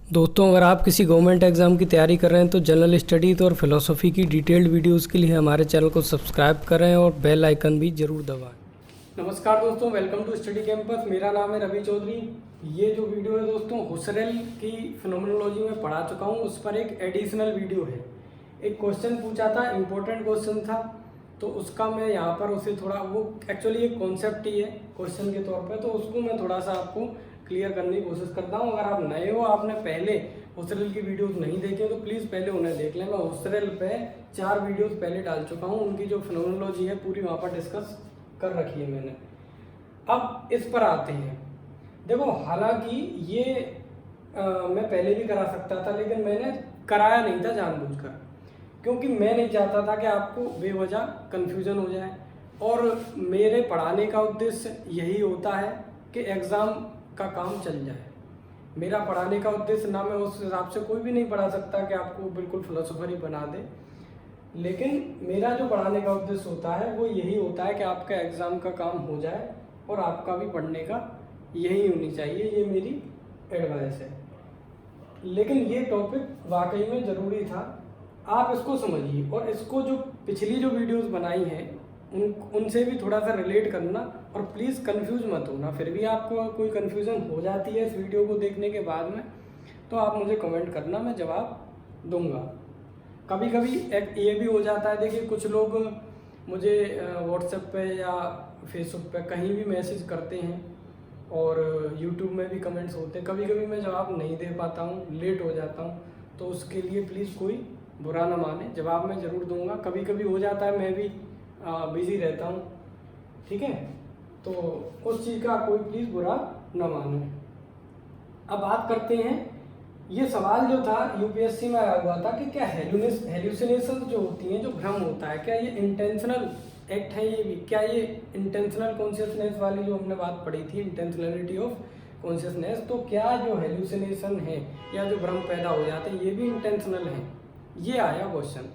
दोस्तों, अगर आप किसी गवर्नमेंट एग्ज़ाम की तैयारी कर रहे हैं तो जनरल स्टडीज़ और फिलोसफी की डिटेल्ड वीडियोस के लिए हमारे चैनल को सब्सक्राइब करें और बेल आइकन भी ज़रूर दबाएं। नमस्कार दोस्तों, वेलकम टू स्टडी कैंपस। मेरा नाम है रवि चौधरी। ये जो वीडियो है दोस्तों, हुसरेल की फिनोमिनोलॉजी में पढ़ा चुका हूँ, उस पर एक एडिशनल वीडियो है। एक क्वेश्चन पूछा था, इम्पोर्टेंट क्वेश्चन था, तो उसका मैं यहाँ पर उसे थोड़ा, वो एक्चुअली एक कॉन्सेप्ट ही है क्वेश्चन के तौर पे, तो उसको मैं थोड़ा सा आपको क्लियर करने की कोशिश करता हूँ। अगर आप नए हो, आपने पहले हुसरेल की वीडियोस नहीं देखे तो प्लीज़ पहले उन्हें देख लें। मैं हुसरेल पे 4 वीडियोस पहले डाल चुका हूँ, उनकी जो फिनोमिनोलॉजी है पूरी वहाँ पर डिस्कस कर रखी है मैंने। अब इस पर आते हैं। देखो, हालांकि ये मैं पहले भी करा सकता था, लेकिन मैंने कराया नहीं था जानबूझकर, क्योंकि मैं नहीं चाहता था कि आपको बेवजह कन्फ्यूज़न हो जाए। और मेरे पढ़ाने का उद्देश्य यही होता है कि एग्ज़ाम का काम चल जाए। मेरा पढ़ाने का उद्देश्य ना, मैं उस हिसाब से कोई भी नहीं पढ़ा सकता कि आपको बिल्कुल फिलोसोफर ही बना दे, लेकिन मेरा जो पढ़ाने का उद्देश्य होता है वो यही होता है कि आपका एग्ज़ाम का काम हो जाए और आपका भी पढ़ने का यही होनी चाहिए। ये मेरी एडवाइस है। लेकिन ये टॉपिक वाकई में ज़रूरी था, आप इसको समझिए और इसको जो पिछली जो वीडियोस बनाई हैं उनसे भी थोड़ा सा रिलेट करना, और प्लीज़ कंफ्यूज मत होना। फिर भी आपको कोई कन्फ्यूज़न हो जाती है इस वीडियो को देखने के बाद में, तो आप मुझे कमेंट करना, मैं जवाब दूंगा। कभी कभी एक ये भी हो जाता है, देखिए कुछ लोग मुझे व्हाट्सएप पे या फेसबुक पे कहीं भी मैसेज करते हैं, और यूट्यूब में भी कमेंट्स होते हैं। कभी कभी मैं जवाब नहीं दे पाता हूँ, लेट हो जाता हूँ, तो उसके लिए प्लीज़ कोई बुरा ना माने, जवाब मैं ज़रूर दूंगा। कभी कभी हो जाता है, मैं भी बिज़ी रहता हूँ, ठीक है, तो उस चीज़ का कोई प्लीज़ बुरा ना माने। अब बात करते हैं, ये सवाल जो था यूपीएससी में आया हुआ था कि क्या हेल्यूसिनेशन जो होती हैं, जो भ्रम होता है, क्या ये इंटेंशनल एक्ट है? ये भी क्या ये इंटेंशनल कॉन्शियसनेस वाली जो हमने बात पढ़ी थी, इंटेंशनलिटी ऑफ कॉन्शियसनेस, तो क्या जो हेल्यूसिनेशन है या जो भ्रम पैदा हो जाते हैं ये भी इंटेंशनल है? ये आया क्वेश्चन।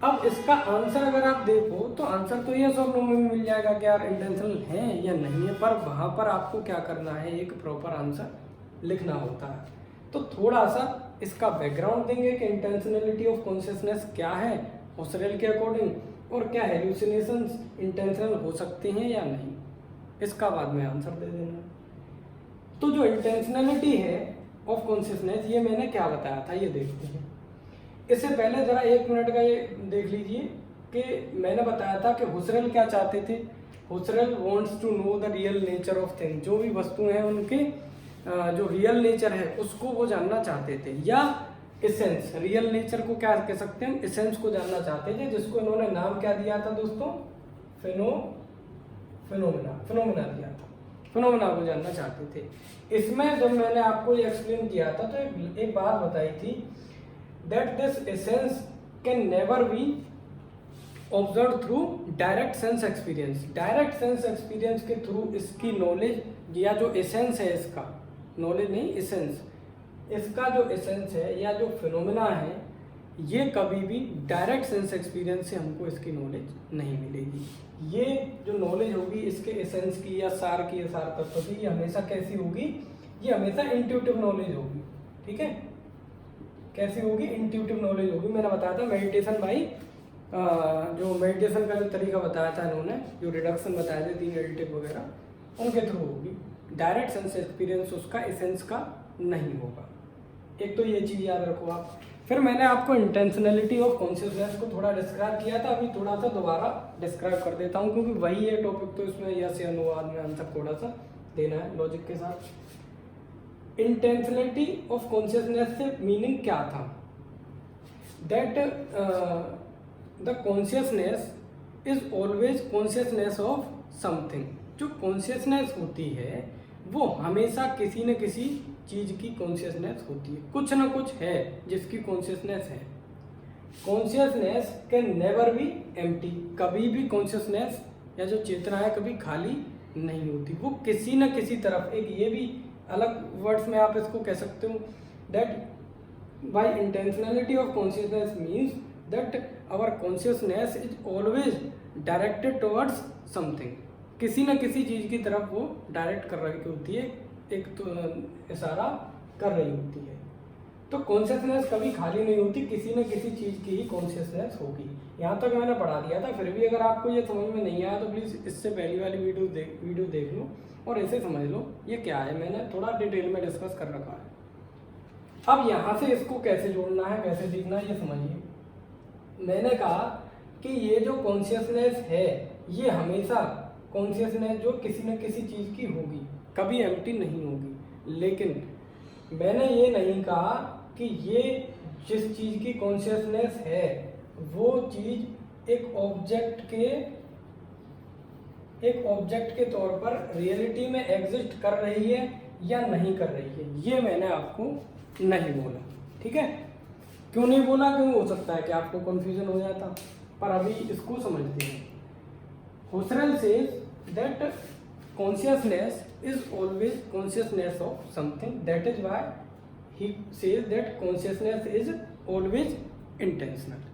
अब इसका आंसर अगर आप देखो तो आंसर तो ये सब में मिल जाएगा कि यार इंटेंशनल है या नहीं है, पर वहाँ पर आपको क्या करना है, एक प्रॉपर आंसर लिखना होता है। तो थोड़ा सा इसका बैकग्राउंड देंगे कि इंटेंशनलिटी ऑफ कॉन्शियसनेस क्या है हुसरेल के अकॉर्डिंग, और क्या हेल्यूसिनेशंस इंटेंशनल हो सकते हैं या नहीं, इसका बाद में आंसर दे देना। तो जो इंटेंशनलिटी है ऑफ कॉन्शियसनेस, ये मैंने क्या बताया था, ये देखते हैं। इससे पहले जरा 1 मिनट का ये देख लीजिए कि मैंने बताया था कि हुसरेल क्या चाहते थे। Husserl wants to know the real nature of thing, जो भी वस्तुएं हैं उनके जो रियल नेचर है उसको वो जानना चाहते थे, या एसेंस, रियल नेचर को क्या कह सकते हैं, एसेंस को जानना चाहते थे, जिसको इन्होंने नाम क्या दिया था दोस्तों, फिनोमेना दिया था। फिनोमेना को जानना चाहते थे। इसमें जब मैंने आपको ये एक्सप्लेन किया था तो एक बात बताई थी, that this essence can never be observed through direct sense experience। Direct sense experience के थ्रू इसकी नॉलेज, या जो एसेंस है इसका, नॉलेज नहीं एसेंस, इसका जो एसेंस है या जो फिनोमेना है, ये कभी भी डायरेक्ट सेंस एक्सपीरियंस से हमको इसकी नॉलेज नहीं मिलेगी। ये जो नॉलेज होगी इसके एसेंस की या सार की, सार तत्व की, ये हमेशा कैसी होगी, ये हमेशा इंट्यूटिव नॉलेज होगी। ठीक है, कैसी होगी, इंट्यूटिव नॉलेज होगी। मैंने बताया था मेडिटेशन भाई, जो मेडिटेशन का जो तरीका बताया था इन्होंने, जो रिडक्शन बताया थे 3 एडिटिव वगैरह, उनके थ्रू होगी। डायरेक्ट सेंस एक्सपीरियंस उसका एसेंस का नहीं होगा। एक तो ये चीज़ याद रखो आप। फिर मैंने आपको इंटेंशनलिटी ऑफ कॉन्शियसनेस को थोड़ा डिस्क्राइब किया था, अभी थोड़ा सा दोबारा डिस्क्राइब कर देता हूँ, क्योंकि वही है टॉपिक, तो इसमें यस या अनुवाद में आंसर थोड़ा सा देना है लॉजिक के साथ। इंटेंशनलिटी ऑफ कॉन्शियसनेस से मीनिंग क्या था, that the consciousness is always consciousness of something. जो कॉन्शियसनेस होती है वो हमेशा किसी न किसी चीज की कॉन्शियसनेस होती है, कुछ ना कुछ है जिसकी कॉन्शियसनेस है। Consciousness can never be empty, कभी भी कॉन्शियसनेस या जो चेतना है कभी खाली नहीं होती, वो किसी न किसी तरफ, एक ये भी अलग वर्ड्स में आप इसको कह सकते हो, that by intentionality of consciousness means that our consciousness is always directed towards something, किसी न किसी चीज़ की तरफ वो डायरेक्ट कर रही होती है, एक तो इशारा कर रही होती है। तो कॉन्शियसनेस कभी खाली नहीं होती, किसी न किसी चीज़ की ही कॉन्शियसनेस होगी। यहाँ तक मैंने पढ़ा दिया था, फिर भी अगर आपको ये समझ में नहीं आया तो प्लीज़ इससे पहली वाली वीडियो देख लो और ऐसे समझ लो ये क्या है, मैंने थोड़ा डिटेल में डिस्कस कर रखा है। अब यहाँ से इसको कैसे जोड़ना है, कैसे सीखना है, ये समझिए। मैंने कहा कि ये जो कॉन्शियसनेस है ये हमेशा कॉन्शियसनेस जो किसी न किसी चीज़ की होगी, कभी एम्प्टी नहीं होगी। लेकिन मैंने ये नहीं कहा कि ये जिस चीज़ की कॉन्शियसनेस है वो चीज़ एक ऑब्जेक्ट के तौर पर रियलिटी में एग्जिस्ट कर रही है या नहीं कर रही है, ये मैंने आपको नहीं बोला। ठीक है, क्यों नहीं बोला? क्यों हो सकता है कि आपको कंफ्यूजन हो जाता, पर अभी इसको समझते हैं। Husserl says that consciousness is always consciousness of something. That is why he says that consciousness is always intentional.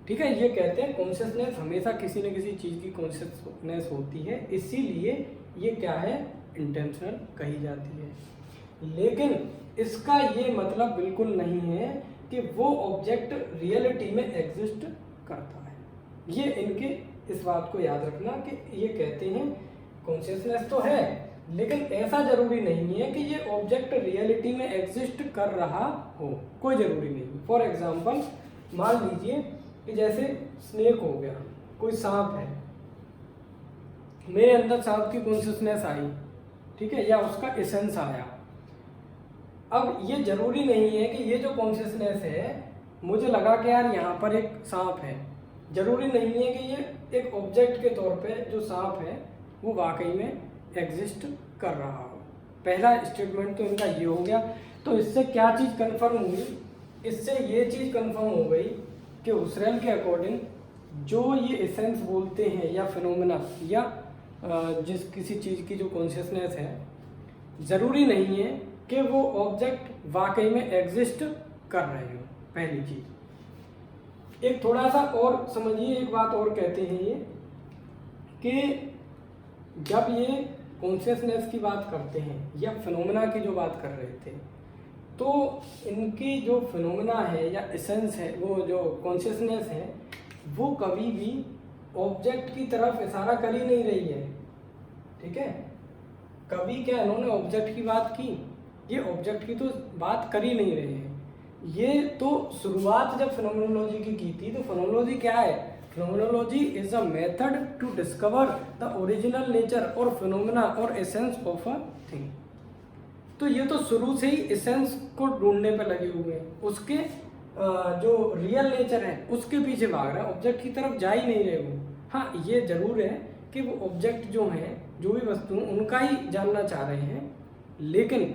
ठीक है, ये कहते हैं कॉन्शियसनेस हमेशा किसी न किसी चीज़ की कॉन्शियसनेस होती है, इसीलिए ये क्या है, इंटेंशनल कही जाती है। लेकिन इसका ये मतलब बिल्कुल नहीं है कि वो ऑब्जेक्ट रियलिटी में एग्जिस्ट करता है। ये इनके इस बात को याद रखना कि ये कहते हैं कॉन्शियसनेस तो है, लेकिन ऐसा जरूरी नहीं है कि ये ऑब्जेक्ट रियलिटी में एग्जिस्ट कर रहा हो, कोई जरूरी नहीं। फॉर एग्जांपल मान लीजिए कि जैसे स्नेक हो गया, कोई सांप है, मेरे अंदर सांप की कॉन्शियसनेस आई, ठीक है, या उसका एसेंस आया। अब ये जरूरी नहीं है कि ये जो कॉन्शियसनेस है, मुझे लगा कि यार यहाँ पर एक सांप है, जरूरी नहीं है कि ये एक ऑब्जेक्ट के तौर पे जो सांप है वो वाकई में एग्जिस्ट कर रहा हो। पहला स्टेटमेंट तो इनका ये हो गया। तो इससे क्या चीज़ कंफर्म हुई? इससे ये चीज़ कंफर्म हो गई कि हुसरेल के अकॉर्डिंग जो ये एसेंस बोलते हैं या फिनोमेना या जिस किसी चीज़ की जो कॉन्शियसनेस है, ज़रूरी नहीं है कि वो ऑब्जेक्ट वाकई में एग्जिस्ट कर रहे हो। पहली चीज़। एक थोड़ा सा और समझिए, एक बात और कहते हैं ये कि जब ये कॉन्शियसनेस की बात करते हैं या फिनोमेना की जो बात कर रहे थे, तो इनकी जो फिनोमेना है या एसेंस है, वो जो कॉन्शियसनेस है, वो कभी भी ऑब्जेक्ट की तरफ इशारा कर ही नहीं रही है। ठीक है, कभी क्या इन्होंने ऑब्जेक्ट की बात की, ये ऑब्जेक्ट की तो बात कर ही नहीं रहे हैं। ये तो शुरुआत जब फिनोमेनोलॉजी की थी, तो फिनोमेनोलॉजी क्या है? Phenomenology is a method to discover the original nature और फिनोमेना और एसेंस ऑफ अ थिंग। तो ये तो शुरू से ही एसेंस को ढूंढने पे लगे हुए हैं, उसके जो रियल नेचर है उसके पीछे भाग रहे हैं, ऑब्जेक्ट की तरफ जा ही नहीं रहे वो। हाँ, ये जरूर है कि वो ऑब्जेक्ट जो हैं, जो भी वस्तु उनका ही जानना चाह रहे हैं, लेकिन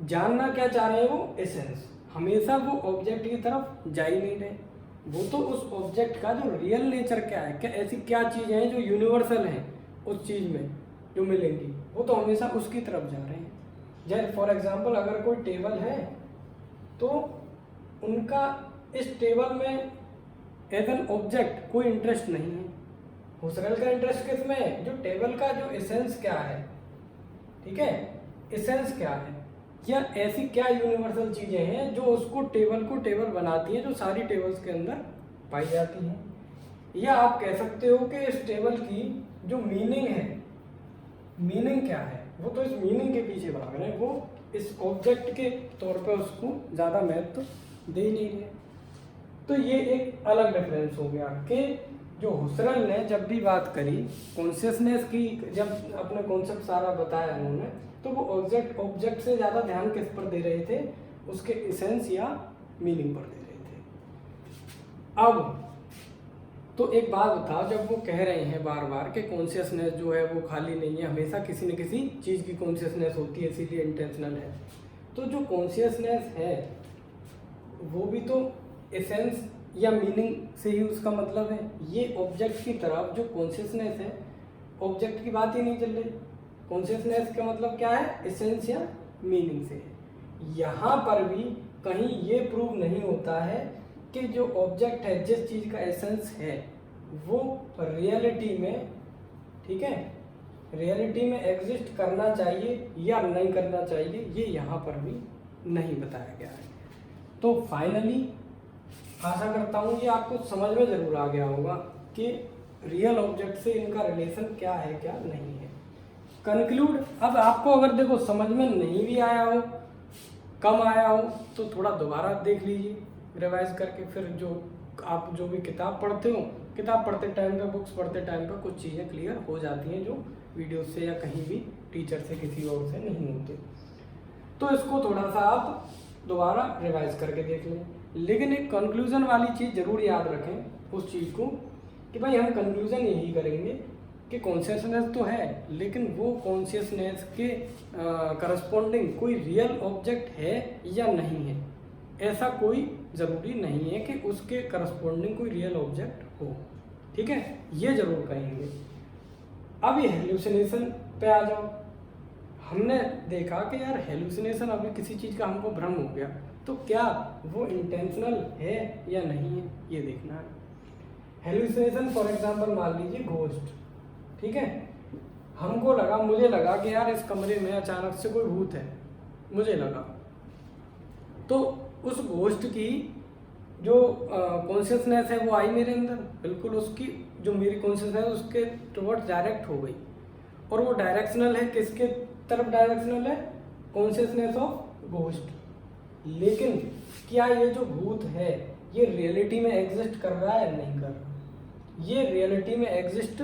जानना क्या चाह रहे हैं वो? एसेंस। हमेशा वो ऑब्जेक्ट की तरफ जा ही नहीं रहे। वो तो उस ऑब्जेक्ट का जो रियल नेचर क्या है, क्या ऐसी क्या चीज़ें हैं जो यूनिवर्सल हैं उस चीज़ में जो मिलेंगी, वो तो हमेशा उसकी तरफ जा रहे हैं। जैसे फॉर एग्जांपल अगर कोई टेबल है तो उनका इस टेबल में एज एन ऑब्जेक्ट कोई इंटरेस्ट नहीं है। हुसरेल का इंटरेस्ट किस में है? जो टेबल का जो एसेंस क्या है, ठीक है, एसेंस क्या है, या ऐसी क्या यूनिवर्सल चीज़ें हैं जो उसको टेबल बनाती हैं, जो सारी टेबल्स के अंदर पाई जाती हैं। या आप कह सकते हो कि इस टेबल की जो मीनिंग है, मीनिंग क्या है, वो तो इस मीनिंग के पीछे भाग रहे हैं, वो इस ऑब्जेक्ट के तौर पर उसको ज़्यादा महत्व दे ही नहीं रहे। तो ये एक अलग डिफरेंस हो गया कि जो हुसरेल ने जब भी बात करी कॉन्शियसनेस की, जब अपना कॉन्सेप्ट सारा बताया उन्होंने, तो वो ऑब्जेक्ट से ज़्यादा ध्यान किस पर दे रहे थे? उसके एसेंस या मीनिंग पर दे रहे थे। अब तो एक बात बताओ, जब वो कह रहे हैं बार बार कि कॉन्शियसनेस जो है वो खाली नहीं है, हमेशा किसी न किसी चीज़ की कॉन्शियसनेस होती है, इसीलिए इंटेंशनल है, तो जो कॉन्शियसनेस है वो भी तो एसेंस या मीनिंग से ही उसका मतलब है। ये ऑब्जेक्ट की तरफ जो कॉन्शियसनेस है, ऑब्जेक्ट की बात ही नहीं चल रही। कॉन्शियसनेस का मतलब क्या है? एसेंस या मीनिंग से है। यहाँ पर भी कहीं ये प्रूव नहीं होता है कि जो ऑब्जेक्ट है, जिस चीज़ का एसेंस है, वो रियलिटी में, ठीक है, रियलिटी में एग्जिस्ट करना चाहिए या नहीं करना चाहिए, ये यहाँ पर भी नहीं बताया गया है। तो फाइनली आशा करता हूँ ये आपको समझ में ज़रूर आ गया होगा कि रियल ऑब्जेक्ट से इनका रिलेशन क्या है क्या नहीं है। कंक्लूड, अब आपको अगर देखो समझ में नहीं भी आया हो, कम आया हो, तो थोड़ा दोबारा देख लीजिए रिवाइज करके। फिर जो आप जो भी किताब पढ़ते हो, किताब पढ़ते टाइम पे, बुक्स पढ़ते टाइम पे कुछ चीज़ें क्लियर हो जाती हैं जो वीडियो से या कहीं भी टीचर से किसी और से नहीं होते। तो इसको थोड़ा सा आप दोबारा रिवाइज करके देख लें। लेकिन एक कंक्लूजन वाली चीज़ ज़रूर याद रखें उस चीज़ को कि भाई हम कंक्लूजन यही करेंगे कि कॉन्शियसनेस तो है, लेकिन वो कॉन्शियसनेस के करस्पॉन्डिंग कोई रियल ऑब्जेक्ट है या नहीं है। ऐसा कोई ज़रूरी नहीं है कि उसके करस्पॉन्डिंग कोई रियल ऑब्जेक्ट हो, ठीक है, ये ज़रूर कहेंगे। अब ये हेल्यूसिनेशन पे आ जाओ। हमने देखा कि यार हेल्यूसिनेशन, अभी किसी चीज़ का हमको भ्रम हो गया तो क्या वो इंटेंशनल है या नहीं है, ये देखना है। हेल्यूसिनेशन फॉर एग्जांपल मान लीजिए घोस्ट, ठीक है, हमको लगा, मुझे लगा कि यार इस कमरे में अचानक से कोई भूत है, मुझे लगा, तो उस घोस्ट की जो कॉन्शियसनेस है वो आई मेरे अंदर, बिल्कुल उसकी जो मेरी कॉन्शियसनेस है उसके टुवर्ड्स डायरेक्ट हो गई। और वो डायरेक्शनल है, किसके तरफ डायरेक्शनल है? Consciousness of ghost. लेकिन क्या ये जो भूत है ये रियलिटी में एग्जिस्ट कर रहा है? नहीं कर रहा। ये रियलिटी में एग्जिस्ट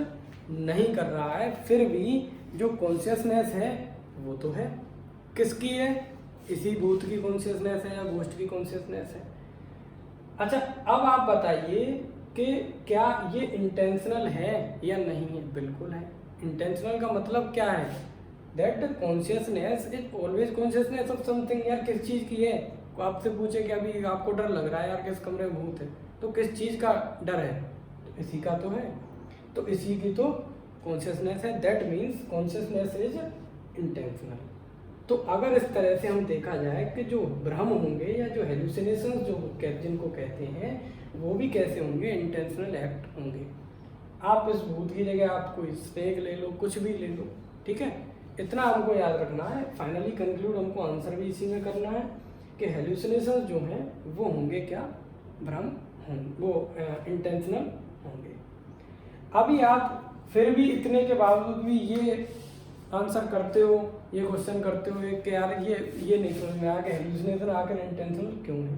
नहीं कर रहा है, फिर भी जो कॉन्शियसनेस है वो तो है। किसकी है? इसी भूत की कॉन्शियसनेस है या घोस्ट की कॉन्शियसनेस है। अच्छा, अब आप बताइए कि क्या ये इंटेंशनल है या नहीं है? बिल्कुल है। इंटेंशनल का मतलब क्या है? That consciousness is always consciousness of something. यार किस चीज़ की है? आपसे पूछे कि अभी आपको डर लग रहा है यार किस कमरे में भूत है, तो किस चीज़ का डर है? तो इसी का तो है, तो इसी की तो कॉन्शियसनेस है। That means consciousness is intentional. तो अगर इस तरह से हम देखा जाए कि जो भ्रम होंगे या जो हेल्यूसिनेशंस जो जिनको कहते हैं वो भी कैसे होंगे? इंटेंशनल एक्ट होंगे। आप इस भूत की जगह आप कोई स्नेक ले लो, कुछ भी ले लो, ठीक है, इतना हमको याद रखना है। फाइनली कंक्लूड हमको आंसर भी इसी में करना है कि हेल्यूसिनेशंस जो हैं वो होंगे क्या? भ्रम होंगे, वो इंटेंशनल होंगे। अभी आप फिर भी इतने के बावजूद भी ये आंसर करते हो, ये क्वेश्चन करते हो कि यार ये नहीं समझ में आया कि हेल्यूसिनेशन आकर इंटेंशनल क्यों है,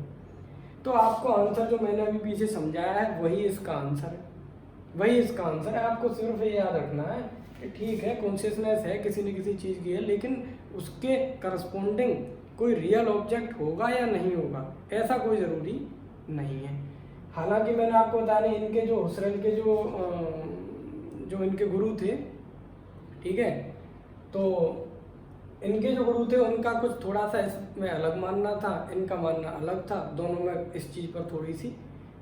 तो आपको आंसर जो मैंने अभी पीछे समझाया है वही इसका आंसर है, वही इसका आंसर है। आपको सिर्फ ये याद रखना है कि ठीक है कॉन्शियसनेस है किसी न किसी चीज़ की है, लेकिन उसके करस्पॉन्डिंग कोई रियल ऑब्जेक्ट होगा या नहीं होगा ऐसा कोई ज़रूरी नहीं है। हालांकि मैंने आपको बताया इनके जो हुसरैल के जो इनके गुरु थे, ठीक है, तो इनके जो गुरु थे उनका कुछ थोड़ा सा इसमें अलग मानना था, इनका मानना अलग था। दोनों में इस चीज़ पर थोड़ी सी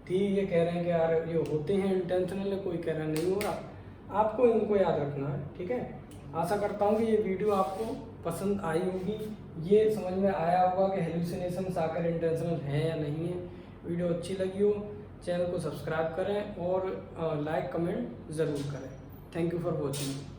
थी, ये कह रहे हैं कि यार ये होते हैं इंटेंशनल है, कोई कह रहा नहीं हो रहा। आपको इनको याद रखना है, ठीक है। आशा करता हूँ कि ये वीडियो आपको पसंद आई होगी, ये समझ में आया होगा कि हेल्यूसिनेशंस आकर इंटेंशनल है या नहीं है। वीडियो अच्छी लगी हो चैनल को सब्सक्राइब करें और लाइक कमेंट ज़रूर करें। Thank you for watching.